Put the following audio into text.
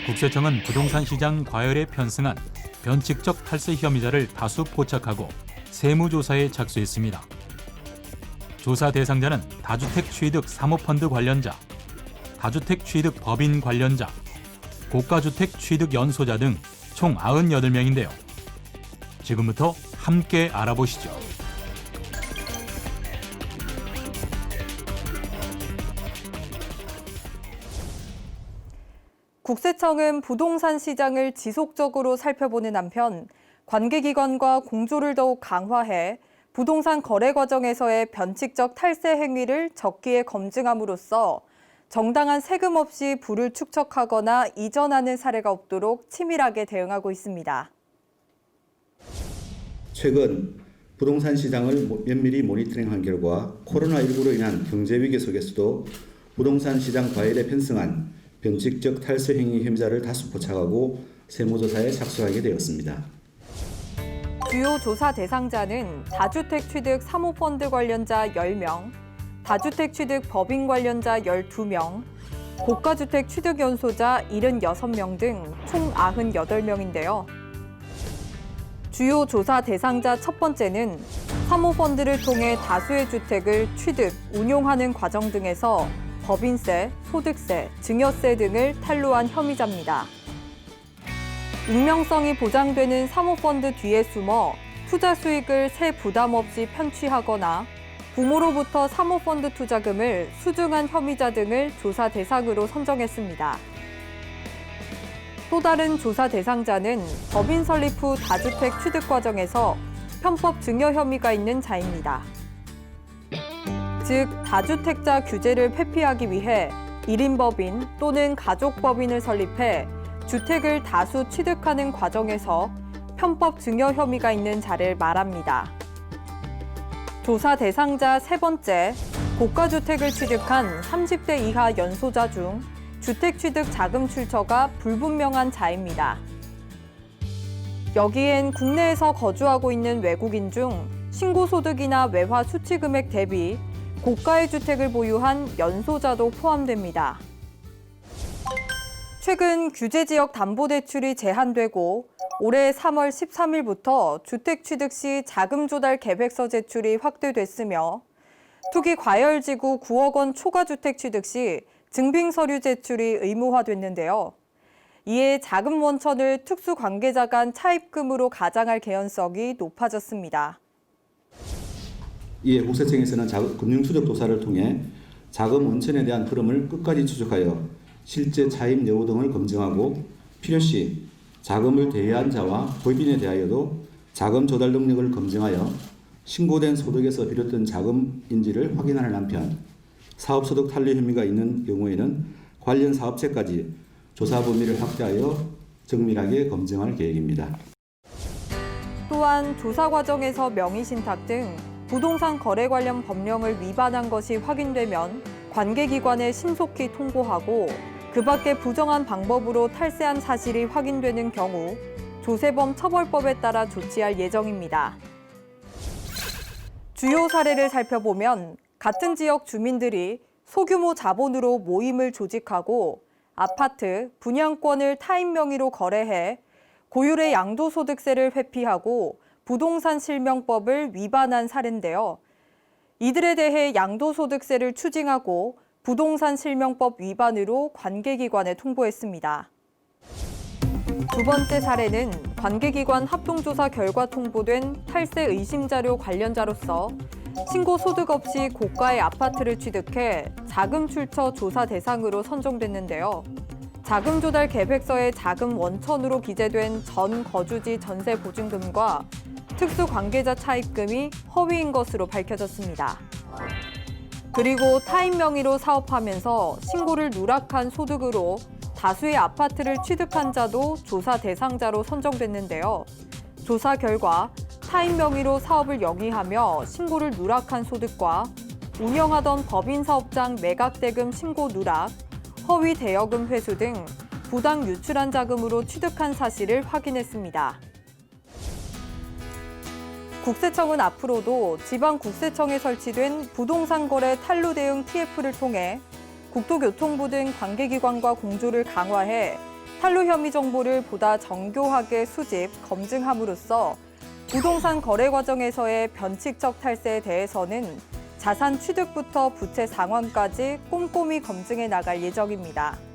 국세청은 부동산 시장 과열에 편승한 변칙적 탈세 혐의자를 다수 포착하고 세무조사에 착수했습니다. 조사 대상자는 다주택 취득 사모펀드 관련자, 다주택 취득 법인 관련자, 고가주택 취득 연소자 등 총 98명인데요. 지금부터 함께 알아보시죠. 국세청은 부동산 시장을 지속적으로 살펴보는 한편 관계기관과 공조를 더욱 강화해 부동산 거래 과정에서의 변칙적 탈세 행위를 적기에 검증함으로써 정당한 세금 없이 부를 축적하거나 이전하는 사례가 없도록 치밀하게 대응하고 있습니다. 최근 부동산 시장을 면밀히 모니터링한 결과 코로나19로 인한 경제 위기 속에서도 부동산 시장 과열에 편승한 변칙적 탈세 행위 혐의자를 다수 포착하고 세무조사에 착수하게 되었습니다. 주요 조사 대상자는 다주택 취득 사모펀드 관련자 10명, 다주택 취득 법인 관련자 12명, 고가주택 취득 연소자 76명 등 총 98명인데요. 주요 조사 대상자 첫 번째는 사모펀드를 통해 다수의 주택을 취득, 운용하는 과정 등에서 법인세, 소득세, 증여세 등을 탈루한 혐의자입니다. 익명성이 보장되는 사모펀드 뒤에 숨어 투자 수익을 세 부담 없이 편취하거나 부모로부터 사모펀드 투자금을 수중한 혐의자 등을 조사 대상으로 선정했습니다. 또 다른 조사 대상자는 법인 설립 후 다주택 취득 과정에서 편법 증여 혐의가 있는 자입니다. 즉, 다주택자 규제를 회피하기 위해 1인 법인 또는 가족 법인을 설립해 주택을 다수 취득하는 과정에서 편법 증여 혐의가 있는 자를 말합니다. 조사 대상자 세 번째, 고가주택을 취득한 30대 이하 연소자 중 주택 취득 자금 출처가 불분명한 자입니다. 여기엔 국내에서 거주하고 있는 외국인 중 신고소득이나 외화 수취금액 대비 고가의 주택을 보유한 연소자도 포함됩니다. 최근 규제지역 담보대출이 제한되고 올해 3월 13일부터 주택 취득 시 자금 조달 계획서 제출이 확대됐으며 투기 과열지구 9억 원 초과 주택 취득 시 증빙 서류 제출이 의무화됐는데요. 이에 자금 원천을 특수 관계자 간 차입금으로 가장할 개연성이 높아졌습니다. 이에 국세청에서는 금융추적 조사를 통해 자금 원천에 대한 흐름을 끝까지 추적하여 실제 차입 여부 등을 검증하고 필요시 자금을 대여한 자와 법인에 대하여도 자금 조달 능력을 검증하여 신고된 소득에서 비롯된 자금인지를 확인하는 한편 사업소득 탈루 혐의가 있는 경우에는 관련 사업체까지 조사 범위를 확대하여 정밀하게 검증할 계획입니다. 또한 조사 과정에서 명의신탁 등 부동산 거래 관련 법령을 위반한 것이 확인되면 관계기관에 신속히 통보하고 그 밖에 부정한 방법으로 탈세한 사실이 확인되는 경우 조세범 처벌법에 따라 조치할 예정입니다. 주요 사례를 살펴보면 같은 지역 주민들이 소규모 자본으로 모임을 조직하고 아파트, 분양권을 타인 명의로 거래해 고율의 양도소득세를 회피하고 부동산 실명법을 위반한 사례인데요. 이들에 대해 양도소득세를 추징하고 부동산 실명법 위반으로 관계기관에 통보했습니다. 두 번째 사례는 관계기관 합동조사 결과 통보된 탈세 의심자료 관련자로서 신고 소득 없이 고가의 아파트를 취득해 자금 출처 조사 대상으로 선정됐는데요. 자금 조달 계획서에 자금 원천으로 기재된 전 거주지 전세 보증금과 특수 관계자 차입금이 허위인 것으로 밝혀졌습니다. 그리고 타인 명의로 사업하면서 신고를 누락한 소득으로 다수의 아파트를 취득한 자도 조사 대상자로 선정됐는데요. 조사 결과 타인 명의로 사업을 영위하며 신고를 누락한 소득과 운영하던 법인 사업장 매각대금 신고 누락, 허위 대여금 회수 등 부당 유출한 자금으로 취득한 사실을 확인했습니다. 국세청은 앞으로도 지방국세청에 설치된 부동산 거래 탈루 대응 TF를 통해 국토교통부 등 관계기관과 공조를 강화해 탈루 혐의 정보를 보다 정교하게 수집, 검증함으로써 부동산 거래 과정에서의 변칙적 탈세에 대해서는 자산 취득부터 부채 상환까지 꼼꼼히 검증해 나갈 예정입니다.